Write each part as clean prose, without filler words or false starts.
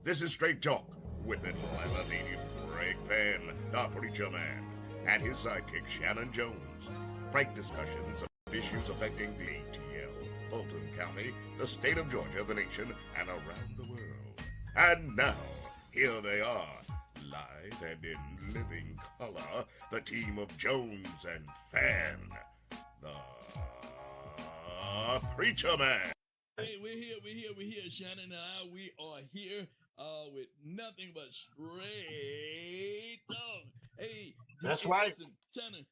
This is Straight Talk with Enlivening Greg Fann, the Preacher Man, and his sidekick Shanan Jones. Frank discussions of issues affecting the ATL, Fulton County, the state of Georgia, the nation, and around the world. And now, here they are, live and in living color, the team of Jones and Fann, the Preacher Man. Hey, we're here, Shanan and I. We are here with nothing but straight talk. Hey, that's hey, right. Listen, Shanan,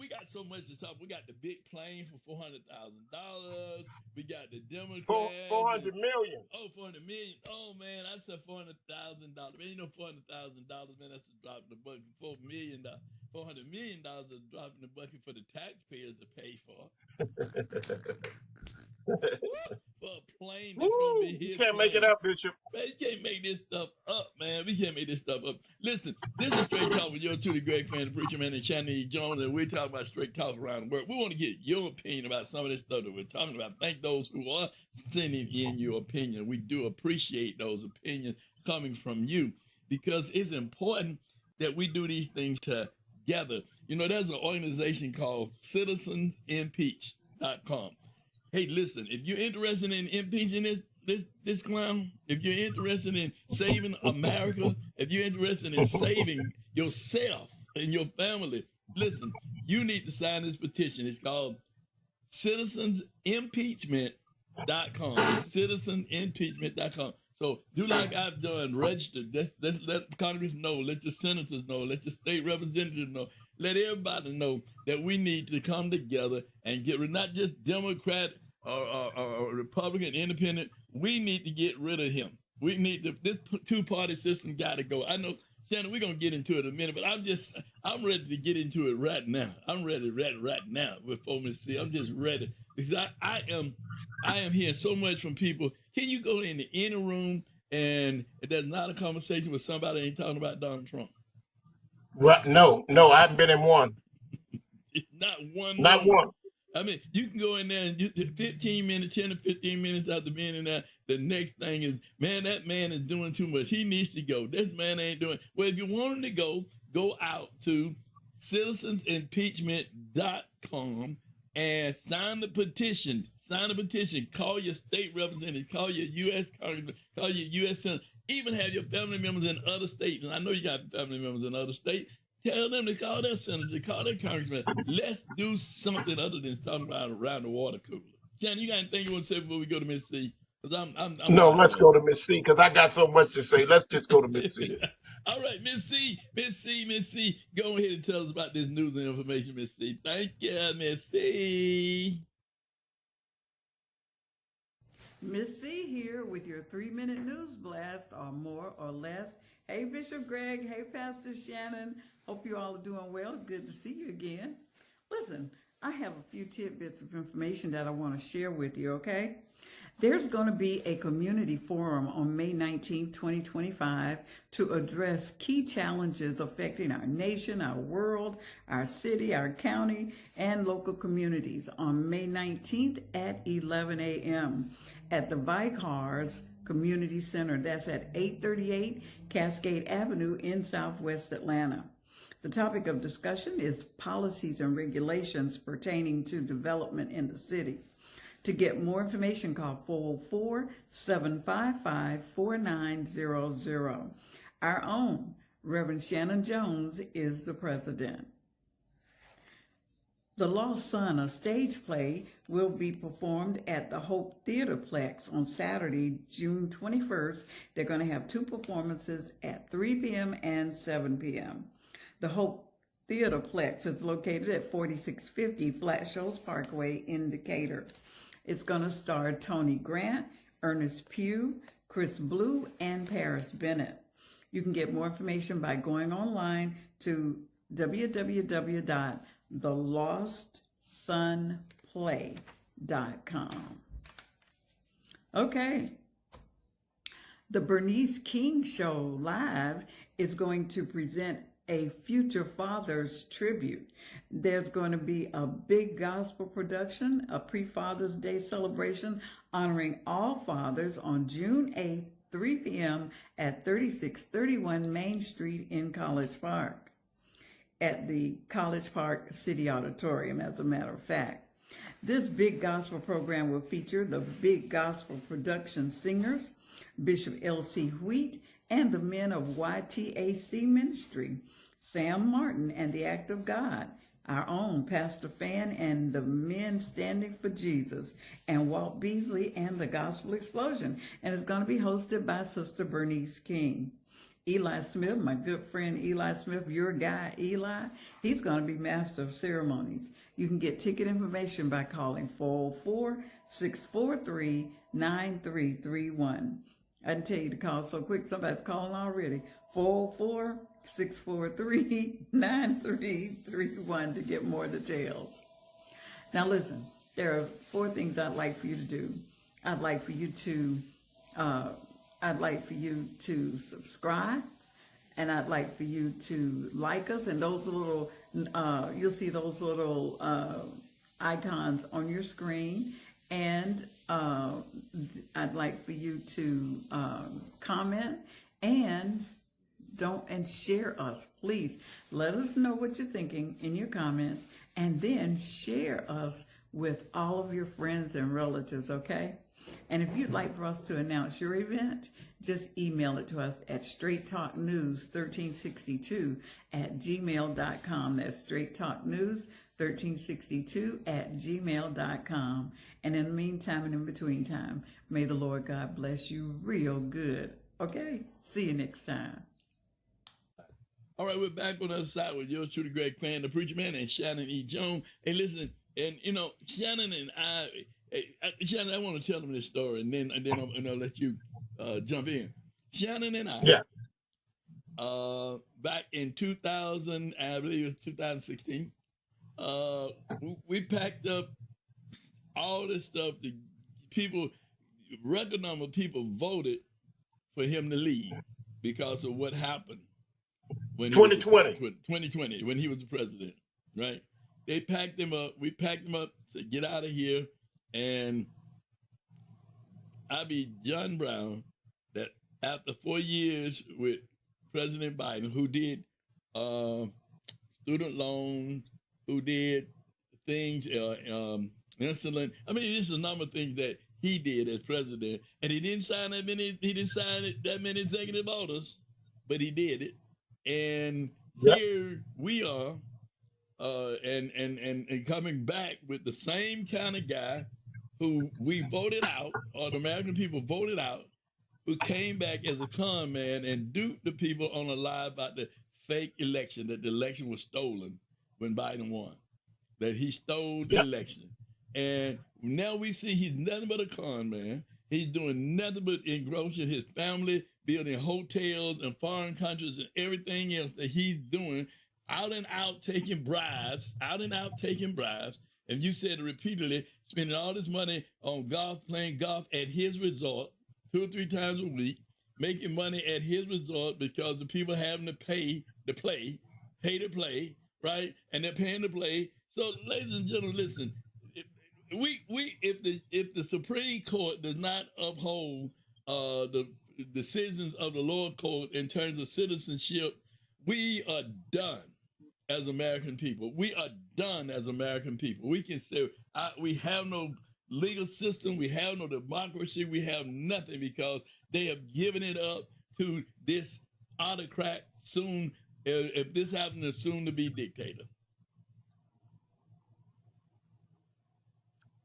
we got so much to talk. We got the big plane for $400,000. We got the Democrats. 400 million. Oh, 400 million. Oh, man, I said $400,000. Man, you know $400,000, man, that's a drop in the bucket. $4 million. $400 million is a drop in the bucket for the taxpayers to pay for. For a plane that's going to be his You can't plane. make it up, Bishop. Man, you can't make this stuff up, man. We can't make this stuff up. Listen, this is Straight Talk with your two, the Greg Fann, the Preacher Man, and Shanan Jones, and we're talking about straight talk around the world. We want to get your opinion about some of this stuff that we're talking about. Thank those who are sending in your opinion. We do appreciate those opinions coming from you because it's important that we do these things together. You know, there's an organization called citizensimpeach.com. Hey, listen, if you're interested in impeaching this clown, if you're interested in saving America, if you're interested in saving yourself and your family, listen, you need to sign this petition. It's called citizensimpeachment.com. Citizenimpeachment.com. So do like I've done, register. Let's let Congress know, let your senators know, let your state representatives know, let everybody know that we need to come together and get rid, not just Democrat or Republican, independent. We need to get rid of him. We need to, this two-party system got to go. I know, Shannon, we're going to get into it in a minute, but I'm ready to get into it right now. I'm ready right now before Miss C. I'm just ready because I am hearing so much from people. Can you go in the inner room and there's not a conversation with somebody ain't talking about Donald Trump? Well, no, I haven't been in one. Not one. Not one. I mean, you can go in there and 15 minutes, 10 to 15 minutes after being in there, the next thing is, man, that man is doing too much. He needs to go. This man ain't doing. Well, if you want him to go out to citizensimpeachment.com and sign the petition. Sign the petition. Call your state representative. Call your U.S. congressman. Call your U.S. senator. Even have your family members in other states. And I know you got family members in other states. Tell them to call their senator, call their congressman. Let's do something other than talking about around the water cooler. Shannon, you got anything you want to say before we go to Miss C? No, let's go to Miss C because I got so much to say. Let's just go to Miss C. All right, Miss C. Go ahead and tell us about this news and information, Miss C. Thank you, Miss C. Miss C here with your 3-minute news blast, or more or less. Hey, Bishop Greg. Hey, Pastor Shanan. Hope you all are doing well. Good to see you again. Listen, I have a few tidbits of information that I want to share with you, okay? There's going to be a community forum on May 19, 2025 to address key challenges affecting our nation, our world, our city, our county, and local communities on May 19th at 11 a.m. at the Vicars Community Center. That's at 838 Cascade Avenue in Southwest Atlanta. The topic of discussion is policies and regulations pertaining to development in the city. To get more information, call 404-755-4900. Our own Reverend Shanan Jones is the president. The Lost Son, a stage play, will be performed at the Hope Theaterplex on Saturday, June 21st. They're going to have 2 performances at 3 p.m. and 7 p.m. The Hope Theaterplex is located at 4650 Flat Shoals Parkway in Decatur. It's going to star Tony Grant, Ernest Pugh, Chris Blue, and Paris Bennett. You can get more information by going online to www.thelostsonplay.com. Okay. The Bernice King Show Live is going to present a Future Fathers tribute. There's going to be a big gospel production, a pre-Father's Day celebration honoring all fathers on June 8th 3 p.m. at 3631 Main Street in College Park, at the College Park City Auditorium, as a matter of fact. This big gospel program will feature the Big Gospel Production Singers, Bishop L.C. Wheat, and the men of YTAC Ministry, Sam Martin and the Act of God, our own Pastor Fann and the Men Standing for Jesus, and Walt Beasley and the Gospel Explosion. And it's going to be hosted by Sister Bernice King. Eli Smith, my good friend Eli Smith, your guy Eli, he's going to be Master of Ceremonies. You can get ticket information by calling 404-643-9331. I didn't tell you to call so quick. Somebody's calling already. 404-643-9331 to get more details. Now listen, there are 4 things I'd like for you to do. I'd like for you to subscribe, and I'd like for you to like us, and those little, you'll see those little icons on your screen, and I'd like for you to comment and share us. Please let us know what you're thinking in your comments, and then share us with all of your friends and relatives, okay? And if you'd like for us to announce your event, just email it to us at straighttalknews1362@gmail.com. That's straighttalknews1362@gmail.com. And in the meantime and in between time, may the Lord God bless you real good. Okay? See you next time. All right, we're back on the other side with yours truly, Greg Fann, the preacher man, and Shanan E. Jones. Hey, listen, and Shanan and Shanan, I want to tell them this story, and then I'll let you jump in. Shanan and I, back in 2000, I believe it was 2016, we packed up all this stuff. The people, record number of people voted for him to leave because of what happened when 2020, when he was the president, right? They packed him up. We packed him up, said, get out of here. And I be John Brown, that after 4 years with President Biden, who did student loans, who did things, insulin. I mean, there's a number of things that he did as president, and he didn't sign that many executive orders, but he did it. And here we are, and coming back with the same kind of guy who we voted out, or the American people voted out, who came back as a con man and duped the people on a lie about the fake election, that the election was stolen when Biden won, that he stole the election. And now we see he's nothing but a con man. He's doing nothing but engrossing his family, building hotels in foreign countries and everything else that he's doing, out and out taking bribes. And you said it repeatedly, spending all this money on golf, playing golf at his resort 2 or 3 times a week, making money at his resort because the people having to pay to play, right? And they're paying to play. So, ladies and gentlemen, listen. If the Supreme Court does not uphold the decisions of the lower court in terms of citizenship, we are done as American people. We are done as American people. We can say we have no legal system, we have no democracy, we have nothing, because they have given it up to this autocrat, soon, if this happens, a soon to be dictator.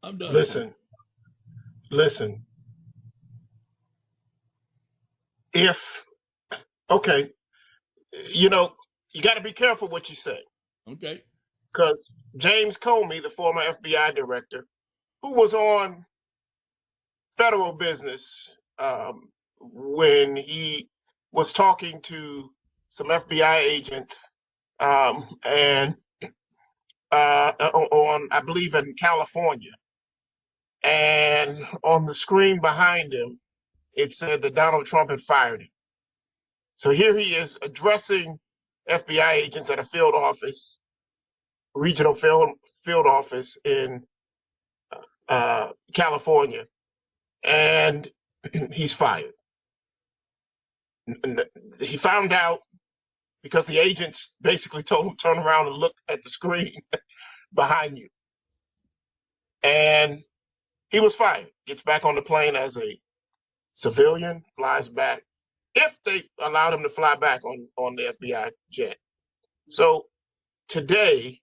I'm done. Listen. You got to be careful what you say. Okay. Because James Comey, the former FBI director, who was on federal business when he was talking to some FBI agents and I believe in California. And on the screen behind him, it said that Donald Trump had fired him. So here he is addressing FBI agents at a field office, regional field office in California, and he's fired. He found out because the agents basically told him turn around and look at the screen behind you. And he was fired. Gets back on the plane as a civilian, flies back, if they allowed him to fly back on the FBI jet. So today,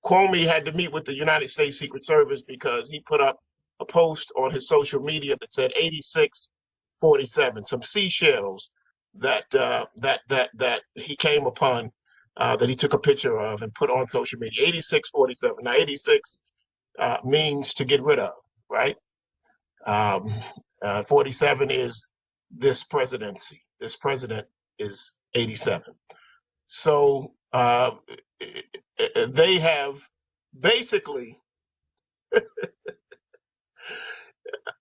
Comey had to meet with the United States Secret Service because he put up a post on his social media that said 8647, some seashells that he came upon, that he took a picture of and put on social media. 8647. Now 86 means to get rid of, right? 47 is this presidency. This president is 87. So they have basically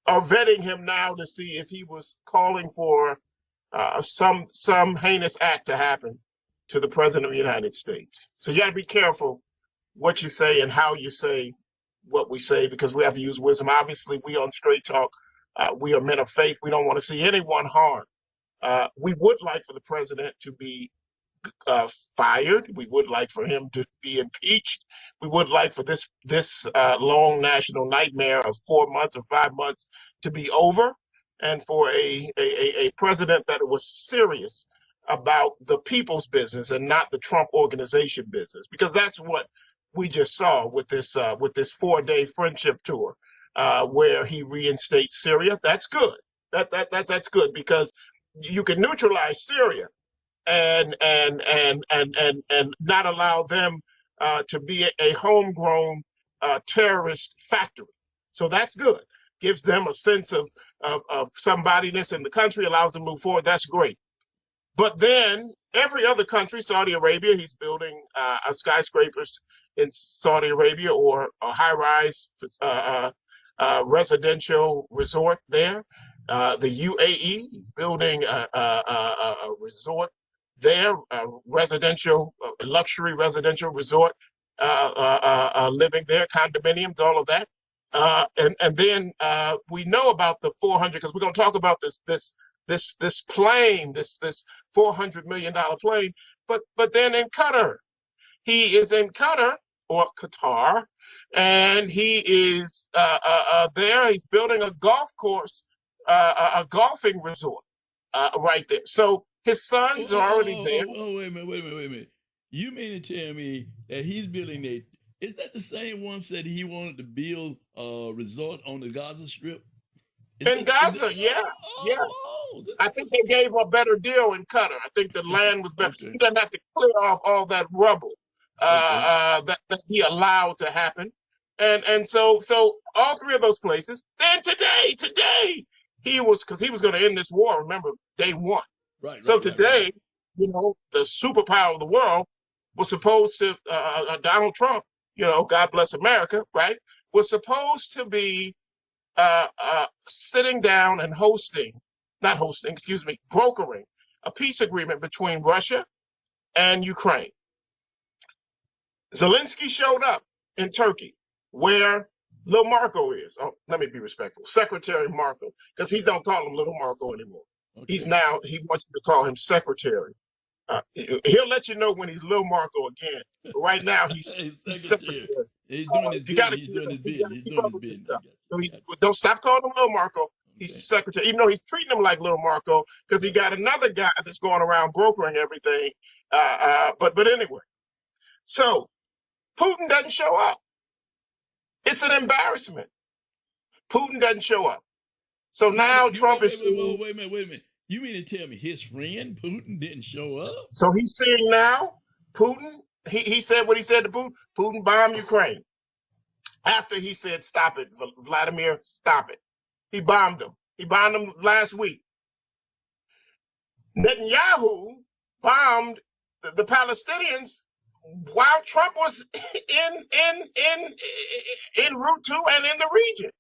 are vetting him now to see if he was calling for some heinous act to happen to the president of the United States. So you got to be careful what you say and how you say what we say, because we have to use wisdom. Obviously, we on Straight Talk, we are men of faith. We don't want to see anyone harmed. We would like for the president to be fired. We would like for him to be impeached. We would like for this long national nightmare of 4 months or 5 months to be over, and for a president that was serious about the people's business and not the Trump organization business, because that's what we just saw with this 4-day friendship tour, where he reinstates Syria. That's good. That's good, because you can neutralize Syria and not allow them to be a homegrown terrorist factory. So that's good. Gives them a sense of somebodiness in the country, allows them to move forward. That's great. But then every other country, Saudi Arabia, he's building skyscrapers in Saudi Arabia, or a high-rise residential resort there. The UAE, he's building a resort there, a residential, luxury residential resort, living there, condominiums, all of that. And then we know about the 400, because we're going to talk about this plane, this $400 million plane. But then in Qatar, he is in Qatar, or Qatar, and he is there. He's building a golf course, a golfing resort right there. So his sons are already there. Wait a minute. You mean to tell me that he's building a? Is that the same one said he wanted to build a resort on the Gaza Strip? In Gaza, yeah. I think they gave him a better deal in Qatar. I think the land was better. Okay. He doesn't have to clear off all that rubble that he allowed to happen. And so all three of those places. Then today, because he was going to end this war, remember, day one. Right. So today, the superpower of the world was supposed to, Donald Trump, God bless America, right, was supposed to be sitting down and brokering a peace agreement between Russia and Ukraine. Zelensky showed up in Turkey, where Little Marco is. Oh, let me be respectful. Secretary Marco, because he don't call him Little Marco anymore. Okay. He wants you to call him Secretary. He'll let you know when he's Little Marco again. But right now, he's Secretary. He's doing his business. He's doing his business. So don't stop calling him Little Marco. He's Secretary, even though he's treating him like Little Marco, because he got another guy that's going around brokering everything. But anyway, so Putin doesn't show up. It's an embarrassment. Putin doesn't show up. So now Trump is seeing. Wait a minute. You mean to tell me his friend Putin didn't show up? So he's seeing now Putin. He said what he said to Putin. Putin bombed Ukraine. After he said, stop it, Vladimir, stop it. He bombed him. He bombed him last week. Netanyahu bombed the Palestinians while Trump was in Route 2 and in the region.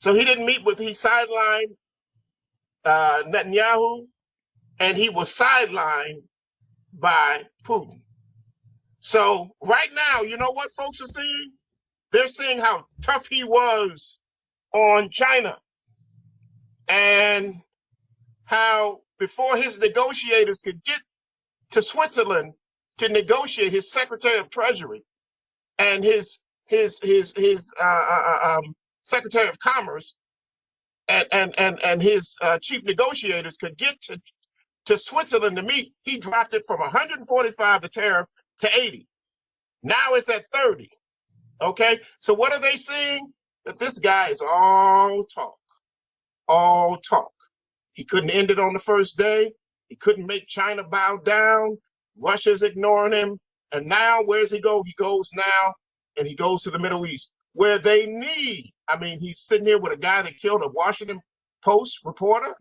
So he didn't meet he sidelined Netanyahu, and he was sidelined by Putin. So right now, you know what folks are seeing? They're seeing how tough he was on China and how before his negotiators could get to Switzerland to negotiate, his Secretary of Treasury and his Secretary of Commerce and his chief negotiators could get to Switzerland to meet, he dropped it from 145 the tariff to 80. Now it's at 30. Okay, so what are they seeing? That this guy is all talk, all talk. He couldn't end it on the first day. He couldn't make China bow down. Russia's ignoring him. And now where's he go? He goes now and he goes to the Middle East where they need. I mean, he's sitting here with a guy that killed a Washington Post reporter,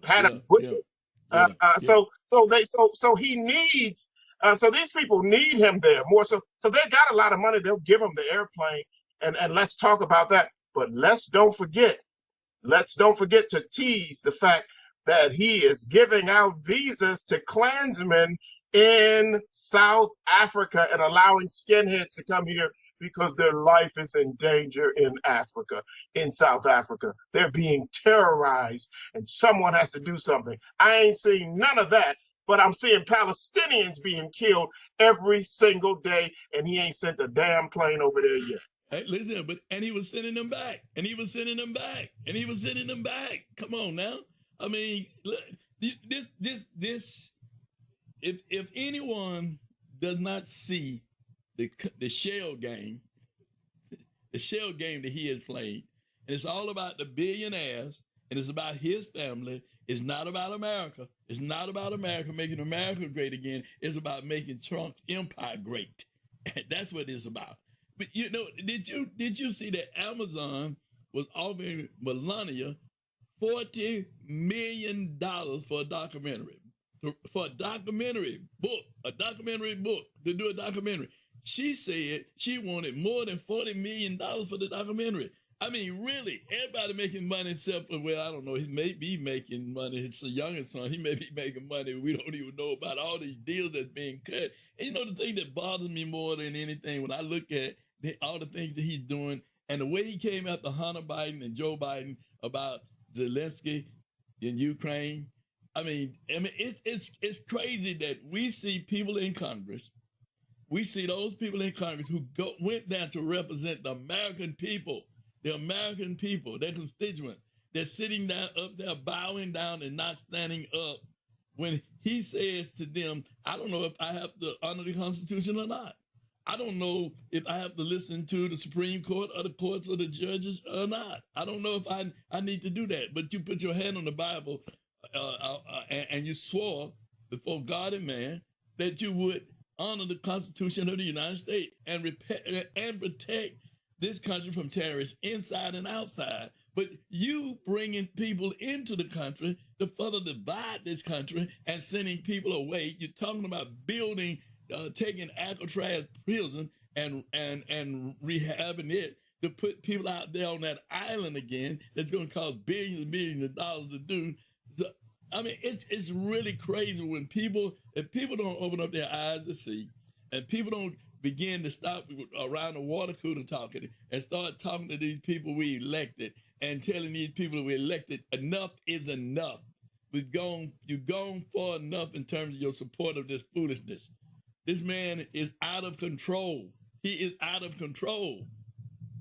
had a butcher. So he needs. So these people need him there more. So they got a lot of money. They'll give him the airplane, and let's talk about that. But let's don't forget to tease the fact that he is giving out visas to Klansmen in South Africa and allowing skinheads to come here because their life is in danger in Africa, in South Africa. They're being terrorized and someone has to do something. I ain't seeing none of that, but I'm seeing Palestinians being killed every single day, and he ain't sent a damn plane over there yet. Hey, listen, and he was sending them back, and he was sending them back, and he was sending them back. Come on now. I mean, look, this. If anyone does not see the shell game, that he has played, and it's all about the billionaires, and it's about his family. It's not about America. It's not about America making America great again. It's about making Trump's empire great. That's what it's about. But you know, did you see that Amazon was offering Melania $40 million for a documentary? For a documentary book to do a documentary. She said she wanted more than $40 million for the documentary. I mean, really, everybody making money except for, well, I don't know, he may be making money. It's a youngest son. He may be making money. We don't even know about all these deals that's being cut. And you know, the thing that bothers me more than anything, when I look at all the things that he's doing and the way he came after Hunter Biden and Joe Biden about Zelensky in Ukraine. I mean, it's crazy that we see people in Congress. We see those people in Congress who went down to represent the American people, their constituents. They're sitting down up there, bowing down and not standing up when he says to them, I don't know if I have to honor the Constitution or not. I don't know if I have to listen to the Supreme Court or the courts or the judges or not. I don't know if I need to do that. But you put your hand on the Bible and you swore before God and man that you would honor the Constitution of the United States and protect this country from terrorists inside and outside. But you bringing people into the country to further divide this country and sending people away. You're talking about building, taking Alcatraz prison and rehabbing it to put people out there on that island again. That's going to cost billions and billions of dollars to do. So, I mean, it's really crazy when if people don't open up their eyes to see, and people don't begin to stop around the water cooler talking and start talking to these people we elected and telling these people we elected enough is enough. You've gone far enough in terms of your support of this foolishness. This man is out of control. He is out of control.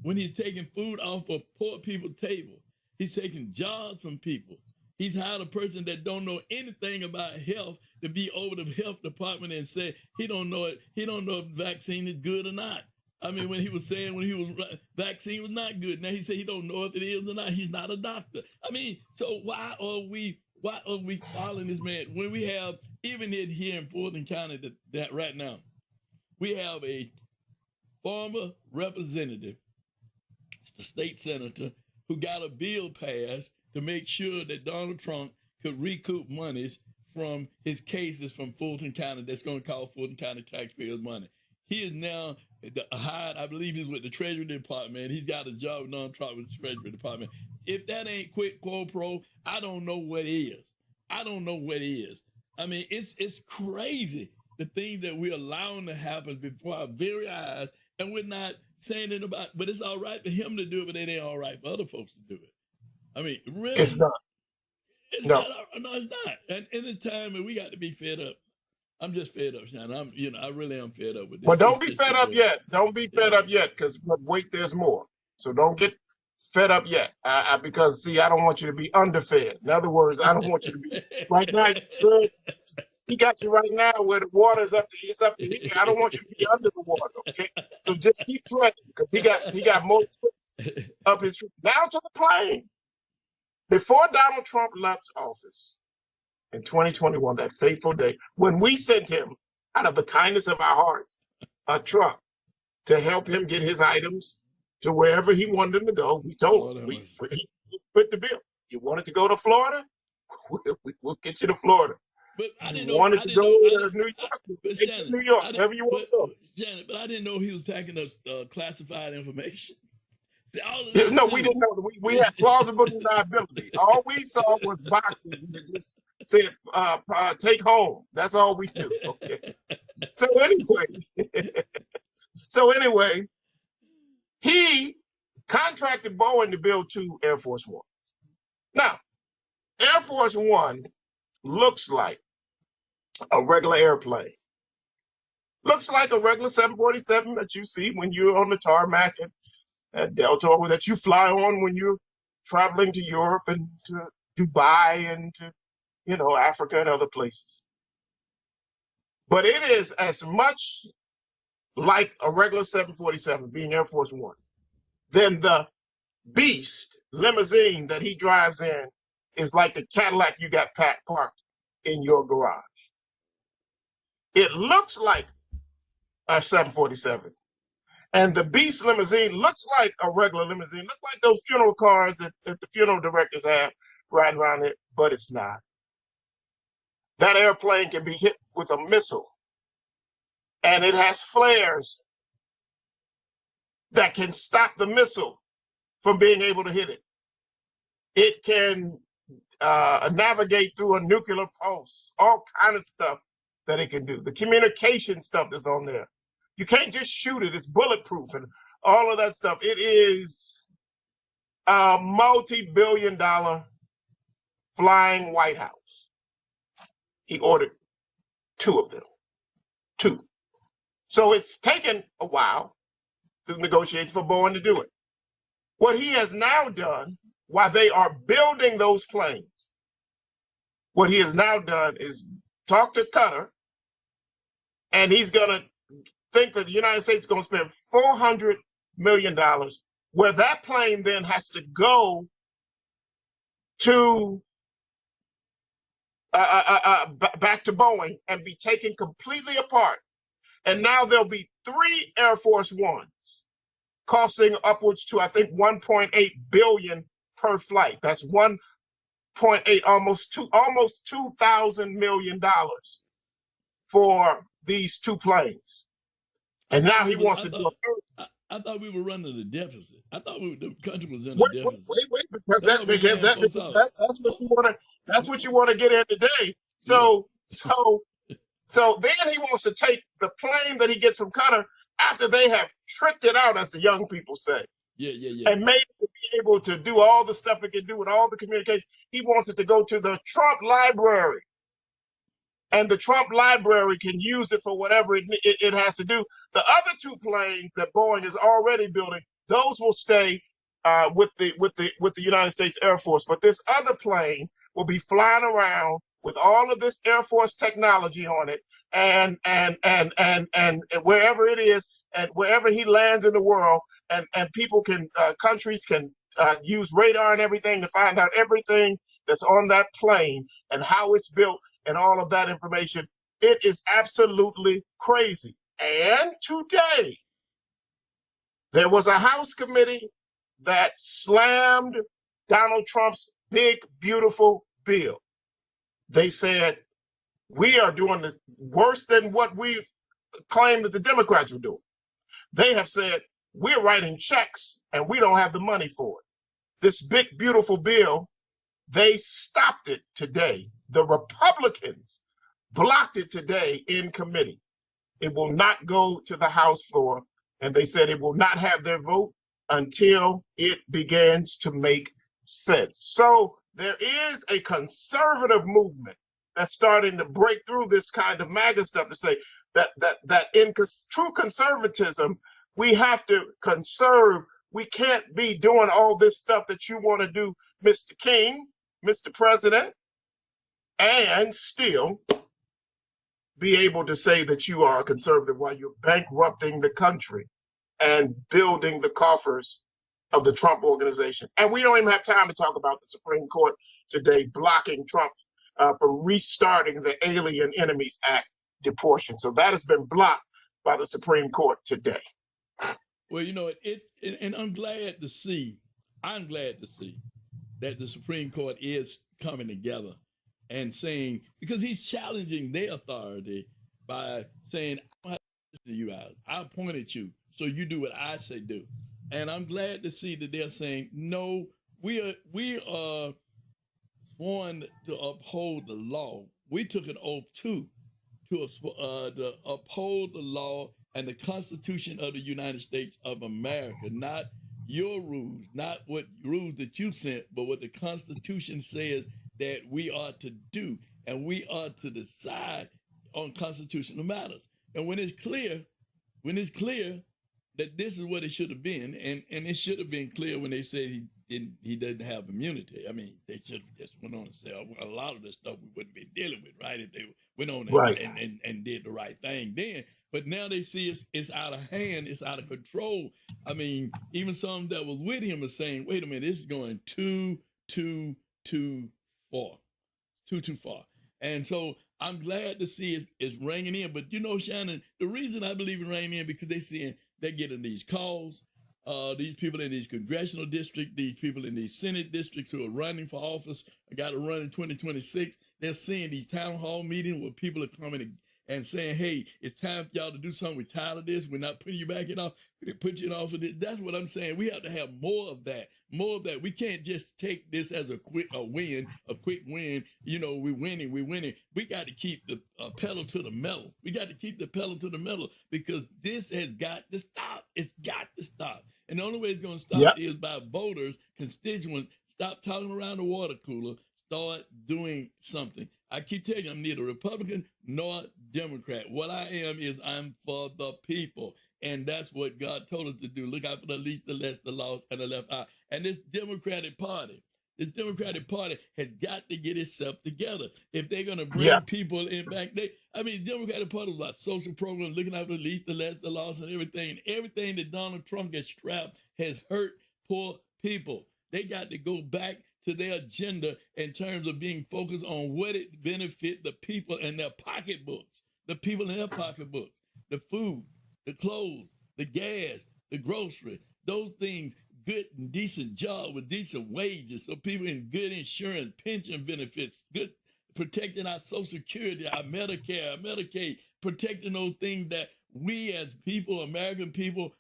When he's taking food off of poor people's table, he's taking jobs from people. He's hired a person that don't know anything about health to be over the health department and say he don't know it. He don't know if vaccine is good or not. I mean, when he was vaccine was not good. Now he said he don't know if it is or not. He's not a doctor. I mean, so why are we following this man when we have, even here in Fulton County that right now, we have a former representative, the state senator, who got a bill passed to make sure that Donald Trump could recoup monies from his cases from Fulton County that's going to cost Fulton County taxpayers money. He is now hired, I believe he's with the Treasury Department. He's got a job with Donald Trump with the Treasury Department. If that ain't quid pro quo, I don't know what is. I don't know what is. I mean, it's crazy, the things that we're allowing to happen before our very eyes, and we're not saying it about, but it's all right for him to do it, but it ain't all right for other folks to do it. I mean, really. It's not. It's No. not. No, it's not. And in this time, and we got to be fed up. I'm just fed up, Shannon. I really am fed up with But this. don't be fed up Been, yet. Don't be fed yeah. up yet, because wait, there's more. So don't get fed up yet, because see, I don't want you to be underfed. In other words, I don't want you to be right now. He got you right now where the water's up to it's up to here. I don't want you to be under the water. Okay, so just keep drinking because he got more tricks up his street. Now to the plane. Before Donald Trump left office in 2021, that fateful day, when we sent him out of the kindness of our hearts a truck to help him get his items to wherever he wanted them to go, we told Lord him, have mercy. he put the bill. You wanted to go to Florida? We'll get you to Florida. But I You didn't know. wanted I to didn't go know. to New York? We'll But take you to Shannon, New York, I didn't. wherever you want But to go. Shannon, but I didn't know he was packing up classified information. See, all of Yeah, that no, we too. didn't know. We had plausible deniability. All we saw was boxes that just said "take home." That's all we knew. Okay. So anyway, he contracted Boeing to build two Air Force One. Now, Air Force One looks like a regular airplane. Looks like a regular 747 that you see when you're on the tarmac at Delta, or that you fly on when you're traveling to Europe and to Dubai and to, Africa and other places. But it is as much like a regular 747, being Air Force One, than the beast limousine that he drives in is like the Cadillac you got parked in your garage. It looks like a 747. And the Beast limousine looks like a regular limousine, look like those funeral cars that the funeral directors have riding around it, but it's not. That airplane can be hit with a missile, and it has flares that can stop the missile from being able to hit it. It can navigate through a nuclear pulse, all kind of stuff that it can do. The communication stuff that's on there. You can't just shoot it. It's bulletproof and all of that stuff. It is a multi-billion-dollar flying White House. He ordered two of them. Two. So it's taken a while to negotiate for Boeing to do it. What he has now done, while they are building those planes, what he has now done is talk to Qatar, and he's going to think that the United States is going to spend $400 million, where that plane then has to go to back to Boeing and be taken completely apart. And now there'll be three Air Force Ones costing upwards to, I think, 1.8 billion per flight. That's 1.8, almost $2,000 million for these two planes. I And thought now we he was. wants to do a third. I thought we were running a deficit. I thought the country was in a Wait, deficit. wait, wait, because That's why we laying folks out. that's what you want to get in today. Yeah, So then he wants to take the plane that he gets from Qatar after they have tricked it out, as the young people say, yeah. and made it to be able to do all the stuff it can do with all the communication. He wants it to go to the Trump library, and the Trump library can use it for whatever it has to do. The other two planes that Boeing is already building, those will stay with the United States Air Force. But this other plane will be flying around with all of this Air Force technology on it, and wherever it is, and wherever he lands in the world, and people can countries can use radar and everything to find out everything that's on that plane and how it's built and all of that information. It is absolutely crazy. And today, there was a House committee that slammed Donald Trump's big, beautiful bill. They said, we are doing worse than what we claimed that the Democrats were doing. They have said, we're writing checks and we don't have the money for it. This big, beautiful bill, they stopped it today. The Republicans blocked it today in committee. It will not go to the House floor, and they said it will not have their vote until it begins to make sense. So there is a conservative movement that's starting to break through this kind of MAGA stuff to say that in true conservatism, we have to conserve. We can't be doing all this stuff that you want to do, Mr. King, Mr. President, and still be able to say that you are a conservative while you're bankrupting the country and building the coffers of the Trump organization. And we don't even have time to talk about the Supreme Court today blocking Trump from restarting the Alien Enemies Act deportation. So that has been blocked by the Supreme Court today. Well, you know, and I'm glad to see that the Supreme Court is coming together and saying, because he's challenging their authority by saying, I don't have to listen to you out. I appointed you, so you do what I say do. And I'm glad to see that they're saying, no, we are sworn to uphold the law. We took an oath too to uphold the law and the Constitution of the United States of America, not your rules, not what rules that you sent, but what the Constitution says that we are to do, and we are to decide on constitutional matters. And when it's clear that this is what it should have been, and it should have been clear when they said he doesn't have immunity. I mean, they should have just went on and said a lot of the stuff we wouldn't be dealing with, right? If they went on and did the right thing then. But now they see it's out of hand, it's out of control. I mean, even some that was with him are saying, wait a minute, this is going too far. Too far. And so I'm glad to see it's ringing in. But you know, Shannon, the reason I believe it ringing in because they're getting these calls. These people in these congressional districts, these people in these Senate districts who are running for office, got to run in 2026. They're seeing these town hall meetings where people are coming and saying, hey, it's time for y'all to do something. We're tired of this. We're not putting you back in office. We put you in office. That's what I'm saying. We have to have more of that. We can't just take this as a quick win. You know, we're winning. We got to keep the pedal to the metal. We got to keep the pedal to the metal because this has got to stop. It's got to stop. And the only way it's going to stop is by voters, constituents, stop talking around the water cooler, start doing something. I keep telling you, I'm neither Republican nor Democrat. What I am is I'm for the people. And that's what God told us to do. Look out for the least, the less, the lost, and the left eye. And this Democratic Party has got to get itself together. If they're going to bring people in back, Democratic Party was about social programs, looking out for the least, the less, the lost, and everything. And everything that Donald Trump has strapped has hurt poor people. They got to go back to their agenda in terms of being focused on what it benefit the people and their pocketbooks, the food, the clothes, the gas, the grocery, those things, good and decent job with decent wages, so people in good insurance, pension benefits, good protecting our Social Security, our Medicare, our Medicaid, protecting those things that we as people, American people,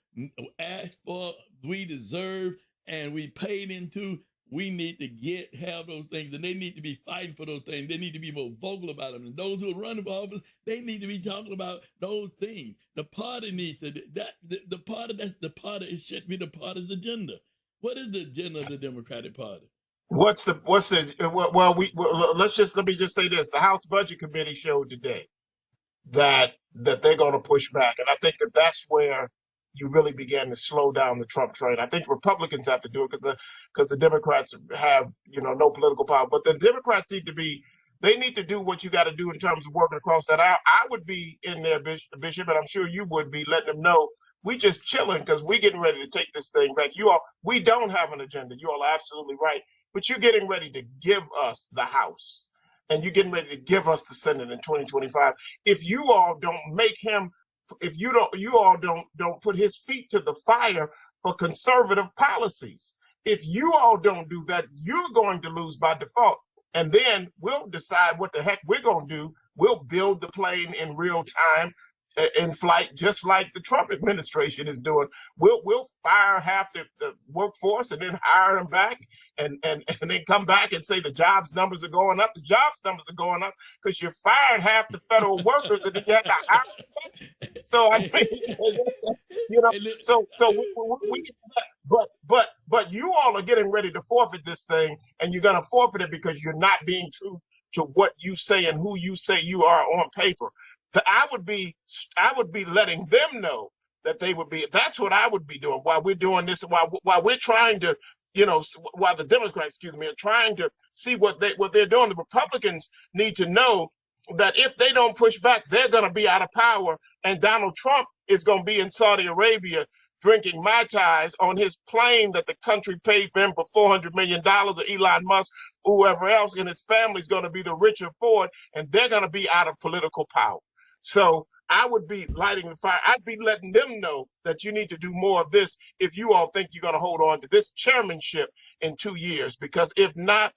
ask for, we deserve, and we paid into. We need to have those things, and they need to be fighting for those things. They need to be more vocal about them. And those who are running for office, they need to be talking about those things. The party needs to the party. That's the party. It should be the party's agenda. What is the agenda of the Democratic Party? Let me just say this: the House Budget Committee showed today that they're going to push back, and I think that's where you really began to slow down the Trump train. I think Republicans have to do it because the Democrats have no political power. But the Democrats they need to do what you got to do in terms of working across that aisle. I would be in there, Bishop, and I'm sure you would be, letting them know we just chilling because we getting ready to take this thing back. We don't have an agenda. You all are absolutely right. But you're getting ready to give us the House, and you're getting ready to give us the Senate in 2025. If you all don't make him, if you all don't put his feet to the fire for conservative policies, if you all don't do that, you're going to lose by default. And then we'll decide what the heck we're going to do. We'll build the plane in real time, in flight, just like the Trump administration is doing. We'll fire half the workforce and then hire them back and then come back and say the jobs numbers are going up. The jobs numbers are going up because you fired half the federal workers and then you had to hire them back. So I mean, You know, Hey, so we but you all are getting ready to forfeit this thing, and you're going to forfeit it because you're not being true to what you say and who you say you are on paper. I would be letting them know that they would be. That's what I would be doing while we're doing this. While we're trying to, while the Democrats, excuse me, are trying to see what they're doing. The Republicans need to know that if they don't push back, they're going to be out of power, and Donald Trump is going to be in Saudi Arabia drinking Mai Tais on his plane that the country paid for him for $400 million, or Elon Musk, whoever else, and his family's going to be the richer for it, and they're going to be out of political power. So I would be lighting the fire. I'd be letting them know that you need to do more of this if you all think you're going to hold on to this chairmanship in 2 years, because if not,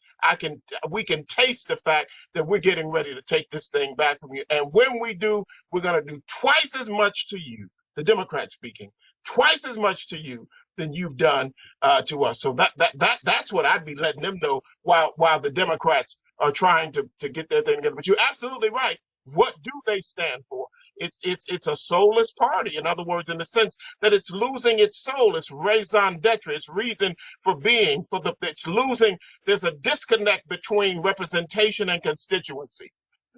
we can taste the fact that we're getting ready to take this thing back from you. And when we do, we're going to do twice as much to you, the Democrats speaking, twice as much to you than you've done to us. So that's what I'd be letting them know while the Democrats are trying to get their thing together. But you're absolutely right. What do they stand for? It's a soulless party. In other words, in the sense that it's losing its soul, its raison d'etre, its reason for being. It's losing. There's a disconnect between representation and constituency.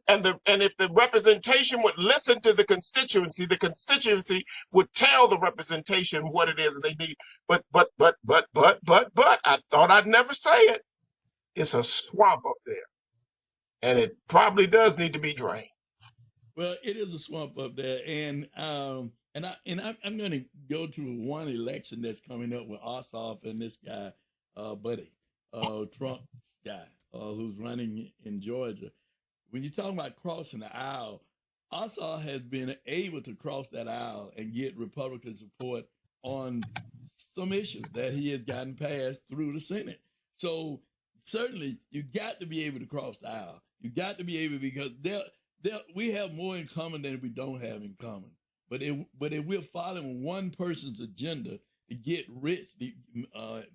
And if the representation would listen to the constituency would tell the representation what it is they need. But I thought I'd never say it. It's a swamp up there, and it probably does need to be drained. Well, it is a swamp up there, I'm going to go to one election that's coming up with Ossoff and this guy, Buddy, Trump's guy, who's running in Georgia. When you're talking about crossing the aisle, Ossoff has been able to cross that aisle and get Republican support on some issues that he has gotten passed through the Senate. So certainly, you got to be able to cross the aisle. You got to be able, because we have more in common than we don't have in common. But if we're following one person's agenda to get rich,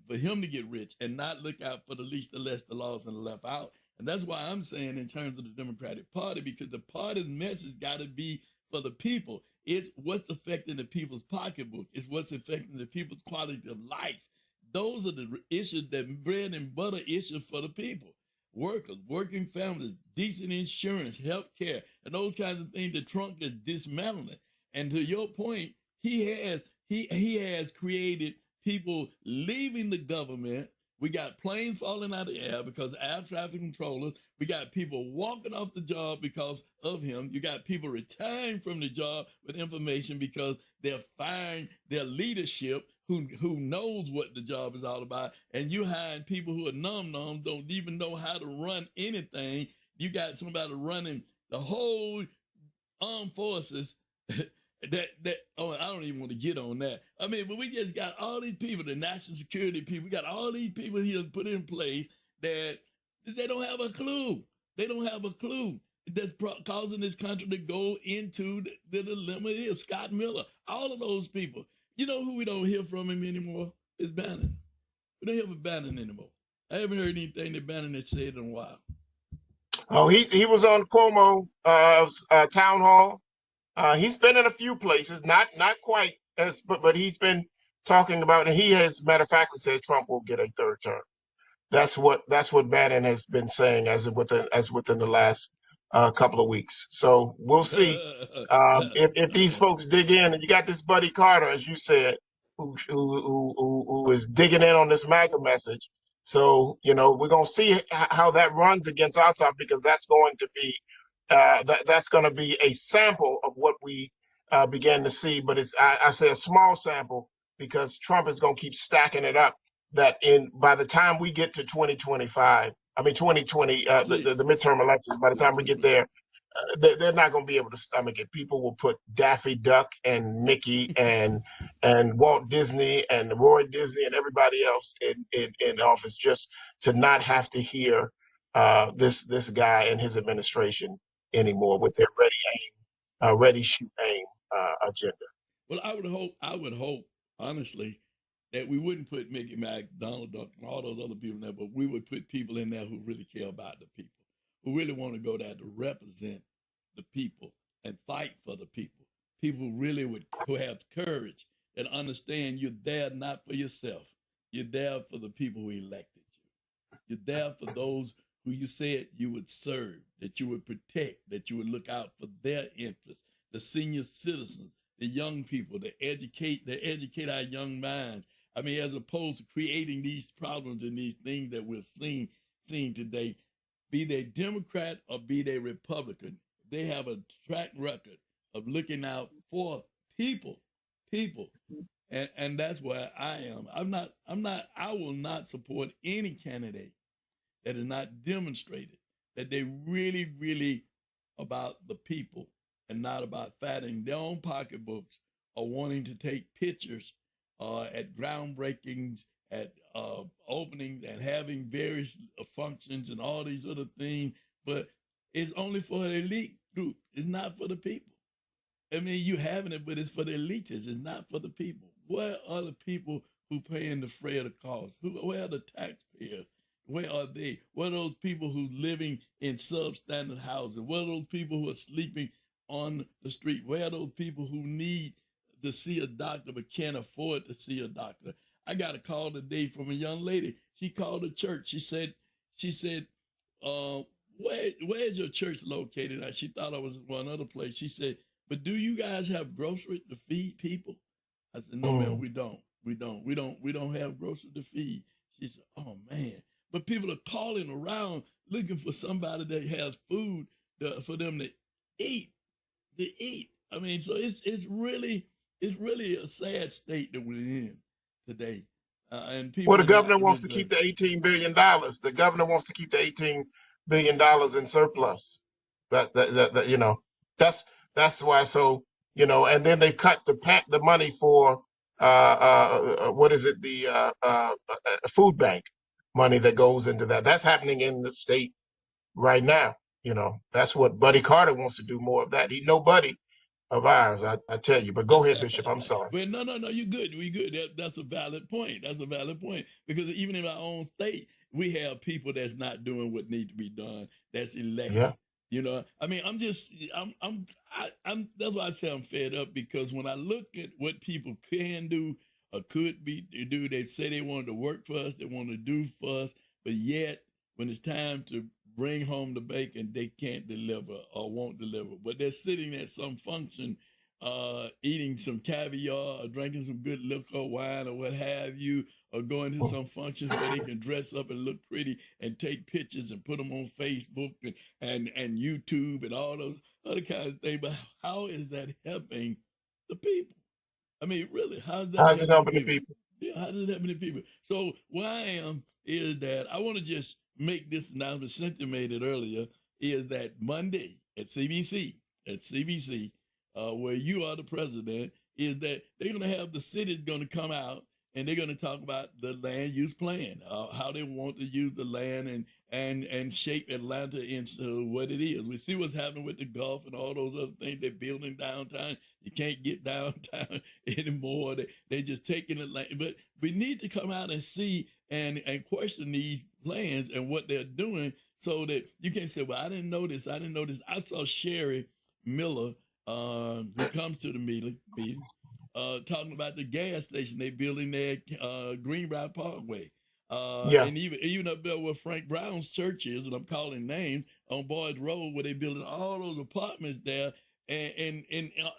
for him to get rich and not look out for the least, the less, the lost, and the left out. And that's why I'm saying in terms of the Democratic Party, because the party's message got to be for the people. It's what's affecting the people's pocketbook. It's what's affecting the people's quality of life. Those are the issues, that bread and butter issues for the people. Workers, working families, decent insurance, health care, and those kinds of things that Trump is dismantling. And to your point, he has created people leaving the government. We got planes falling out of the air because of air traffic controllers. We got people walking off the job because of him. You got people retiring from the job with information because they're firing their leadership who knows what the job is all about. And you hiring people who are numb, don't even know how to run anything. You got somebody running the whole armed forces. I don't even want to get on that. I mean, but we just got all these people, the national security people, we got all these people he has put in place that they don't have a clue. They don't have a clue. That's causing this country to go into the dilemma it is. Scott Miller, all of those people. You know who we don't hear from him anymore? Is Bannon. We don't hear from Bannon anymore. I haven't heard anything that Bannon has said in a while. Oh, he was on Cuomo town hall. He's been in a few places, not quite as, but he's been talking about, and he has, matter of fact, said Trump will get a third term. That's what Bannon has been saying as within the last couple of weeks. So we'll see if these folks dig in, and you got this Buddy Carter, as you said, who is digging in on this MAGA message. So we're gonna see how that runs against Ossoff, because that's going to be a sample of what we began to see. But I say a small sample, because Trump is going to keep stacking it up. That by the time we get to 2025, I mean 2020, the midterm elections, by the time we get there, they're not going to be able to stomach it. People will put Daffy Duck and Mickey and Walt Disney and Roy Disney and everybody else in office, just to not have to hear this guy and his administration anymore with their ready, shoot, aim agenda. Well, I would hope, honestly, that we wouldn't put Mickey Mac, Donald Duck, and all those other people in there, but we would put people in there who really care about the people, who really want to go there to represent the people and fight for the people. People who really who have courage, and understand you're there not for yourself. You're there for the people who elected you. You're there for those who you said you would serve, that you would protect, that you would look out for their interests, the senior citizens, the young people, to educate our young minds. I mean, as opposed to creating these problems and these things that we're seeing today, be they Democrat or be they Republican, they have a track record of looking out for people. And that's where I am. I will not support any candidate that has not demonstrated that they really about the people and not about fattening their own pocketbooks or wanting to take pictures at groundbreakings, at openings, and having various functions and all these other things. But it's only for an elite group. It's not for the people. I mean, you having it, but it's for the elitists. It's not for the people. Where are the people who paying the freight of the cost? Where are the taxpayers? Where are they? Where are those people who's living in substandard housing? Where are those people who are sleeping on the street? Where are those people who need to see a doctor but can't afford to see a doctor? I got a call today from a young lady. She called the church. She said, uh, where's your church located? She thought I was one other place. She said, but do you guys have groceries to feed people? I said, no, man, we don't. We don't have groceries to feed. She said, oh man. But people are calling around looking for somebody that has food for them to eat. I mean, so it's really a sad state that we're in today. And Well, people the are not governor wants to keep reserved. the $18 billion. The governor wants to keep the $18 billion in surplus. That that's that's why. So and then they cut the money for what is it, the food bank money that goes into that. That's happening in the state right now. That's what Buddy Carter wants to do, more of that. He no buddy of ours, I tell you. But go ahead, Bishop. I'm sorry. Well, no, you good. We good. That's a valid point. That's a valid point because even in our own state, we have people that's not doing what needs to be done. That's Yeah. elected. I mean, I'm. That's why I say I'm fed up because when I look at what people can do or could be do, they say they wanted to work for us, they want to do for us, but yet when it's time to bring home the bacon, they can't deliver or won't deliver. But they're sitting at some function, eating some caviar or drinking some good liquor, wine, or what have you, or going to some functions where they can dress up and look pretty and take pictures and put them on Facebook and YouTube and all those other kinds of things. But how is that helping the people? I mean, really, how's that How's it helping the helping the people? people? Yeah, how does it help the people? So where I am is that I want to just make this announcement. Cynthia made it earlier. Is that Monday at CBC, where you are the president, is that they're going to have the city going to come out and they're going to talk about the land use plan, how they want to use the land and shape Atlanta into what it is. We see what's happening with the Gulf and all those other things. They're building downtown. You can't get downtown anymore. They just taking it like, but we need to come out and see and question these plans and what they're doing so that you can't say, well, I didn't know this. I saw Sherry Miller, who comes to the meeting, talking about the gas station they building there, Greenbrier Parkway. Yeah. And even up there where Frank Brown's church is, and I'm calling names, on Boys Road, where they building all those apartments there, and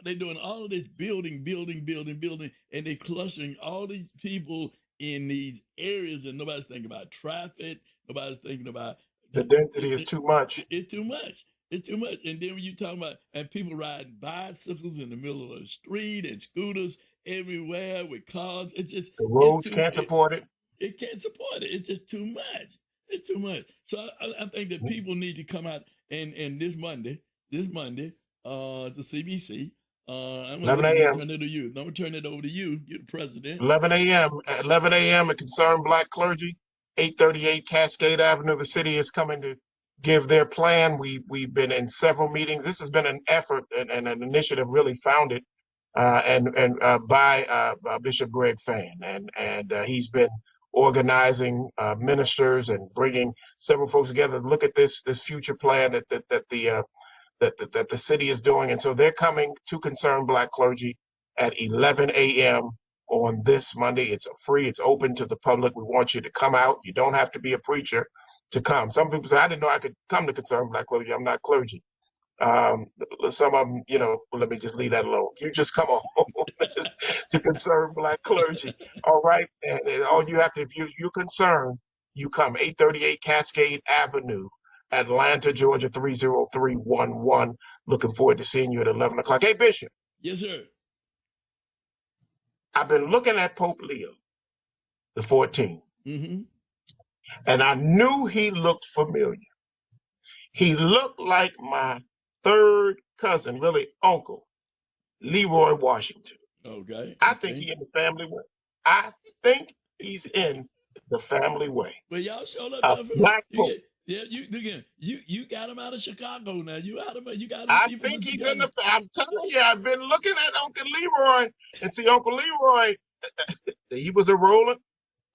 they're doing all of this building, and they clustering all these people in these areas, and nobody's thinking about traffic, nobody's thinking about The density is too much. it's too much. It's too much. And then when you talk about and people riding bicycles in the middle of the street and scooters everywhere with cars, The it's roads too can't support it. it can't support it. It's just too much. It's too much. So I think that people need to come out and to CBC. I'm gonna 11 let me a.m. turn it to you. I'm gonna turn it over to you. You're the president. 11 a.m. At 11 a.m. A concerned black clergy, 838 Cascade Avenue. The city is coming to give their plan. We've been in several meetings. This has been an effort and an initiative really founded by Bishop Greg Fann, and he's been organizing ministers and bringing several folks together to look at this future plan that the city is doing. And so they're coming to concerned black clergy at 11 a.m. on this Monday. It's free. It's open to the public. We want you to come out. You don't have to be a preacher to come. Some people say, I didn't know I could come to Concern Black Clergy. I'm not clergy. Some of them, well, let me just leave that alone. You just come on to Concern Black Clergy. All right. And all you have to, if you're concerned, you come 838 Cascade Avenue, Atlanta, Georgia, 30311. Looking forward to seeing you at 11 o'clock. Hey, Bishop. Yes, sir. I've been looking at Pope Leo the 14th, Mm-hmm. and I knew he looked familiar. He looked like my third cousin, really uncle, Leroy Washington. Okay. I think Okay. he's in the family way. I think he's in the family way. Well, y'all showed up A there for black you Pope. get yeah, you again, you got him out of Chicago now. You got him I people from think he's in Chicago. the. I'm telling you, I've been looking at Uncle Leroy and see Uncle Leroy. He was a roller.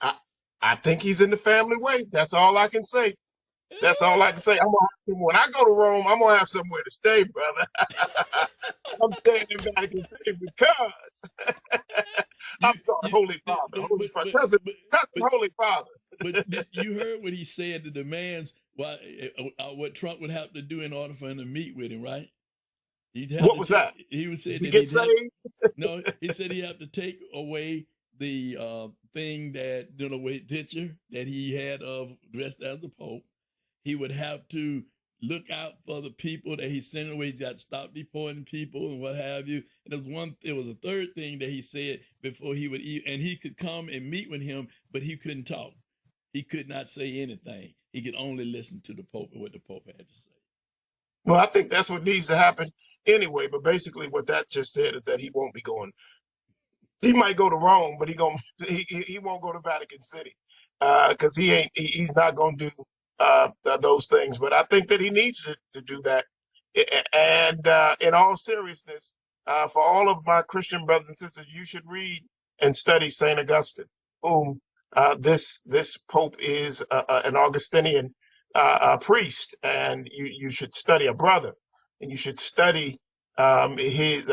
I, I think he's in the family way. That's all I can say. That's all I can say. When I go to Rome, I'm gonna have somewhere to stay, brother. I'm staying in Vatican City because you I'm sorry, you Holy Father, Holy Father, cousin, but Holy Father. you heard what he said, the demands what Trump would have to do in order for him to meet with him, right? He'd have What to was take. that? He would say Did we that get he'd have. saved? No, he said he'd have to take away the thing that picture that he had of dressed as the Pope. He would have to look out for the people that he's sending away. He's got to stop deporting people and what have you. And there was a third thing that he said before he would eat, and he could come and meet with him, but he couldn't talk. He could not say anything. He could only listen to the Pope and what the Pope had to say. Well, I think that's what needs to happen anyway. But basically, what that just said is that he won't be going. He might go to Rome, but he won't go to Vatican City because he's not going to do those things. But I think that he needs to do that. And in all seriousness, for all of my Christian brothers and sisters, you should read and study Saint Augustine, whom this Pope is an Augustinian priest, and you should study a brother, and you should study his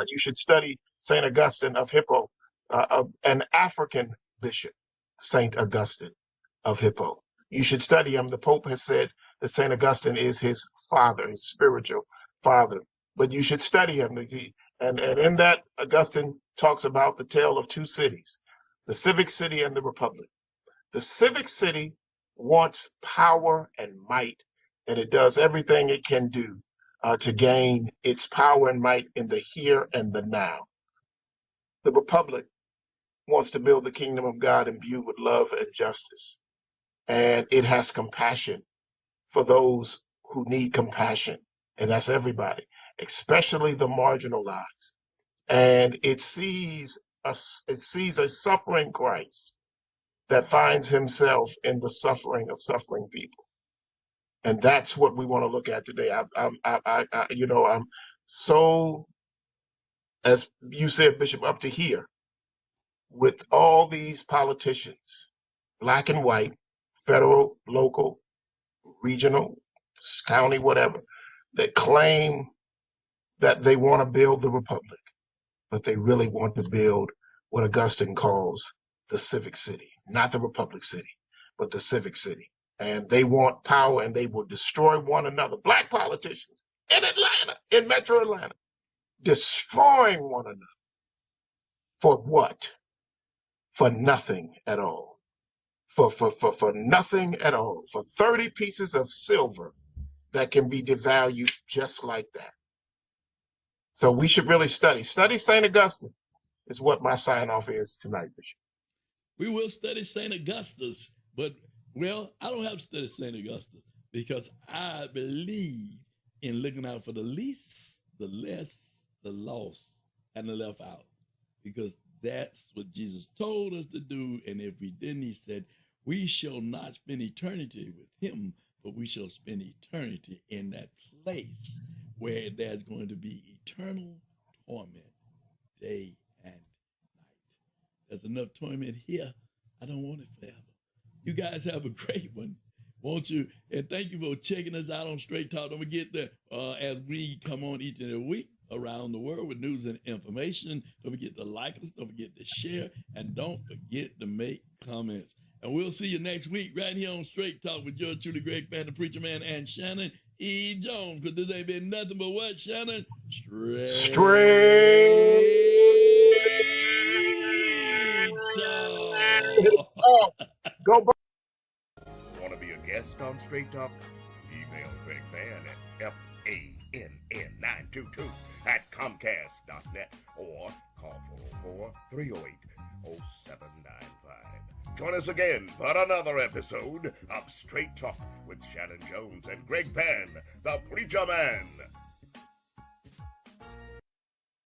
you should study Saint Augustine of Hippo, an African bishop, Saint Augustine of Hippo. You should study him. The Pope has said that Saint Augustine is his father, his spiritual father. But you should study him. And in that, Augustine talks about the tale of two cities, the civic city and the republic. The civic city wants power and might, and it does everything it can do to gain its power and might in the here and the now. The republic wants to build the kingdom of God imbued with love and justice, and it has compassion for those who need compassion, and that's everybody, especially the marginalized. And it sees a suffering Christ that finds himself in the suffering of suffering people. And that's what we want to look at today. I'm so, as you said, Bishop, up to here with all these politicians, black and white, federal, local, regional, county, whatever, that claim that they want to build the republic, but they really want to build what Augustine calls the civic city, not the republic city, but the civic city. And they want power and they will destroy one another. Black politicians in Atlanta, in metro Atlanta, destroying one another. For what? For nothing at all. For nothing at all. For 30 pieces of silver that can be devalued just like that. So we should really study. Study St. Augustine is what my sign off is tonight, Bishop. We will study St. Augustus, but, well, I don't have to study St. Augustus because I believe in looking out for the least, the less, the lost, and the left out, because that's what Jesus told us to do. And if we didn't, he said, we shall not spend eternity with him, but we shall spend eternity in that place where there's going to be eternal torment, day and night. There's enough torment here. I don't want it forever. You guys have a great one, won't you? And thank you for checking us out on Straight Talk. Don't forget that as we come on each and every week, around the world with news and information. Don't forget to like us. Don't forget to share. And don't forget to make comments. And we'll see you next week right here on Straight Talk with yours truly, Greg Fann, the Preacher Man, and Shanan E. Jones. Because this ain't been nothing but what, Shanan? Straight Talk. talk. Go back. Want to be a guest on Straight Talk? Email Greg Fann at FANN922 at Comcast.net or call 404-308-0795. Join us again for another episode of Straight Talk with Shanan Jones and Greg Fann, the Preacher Man.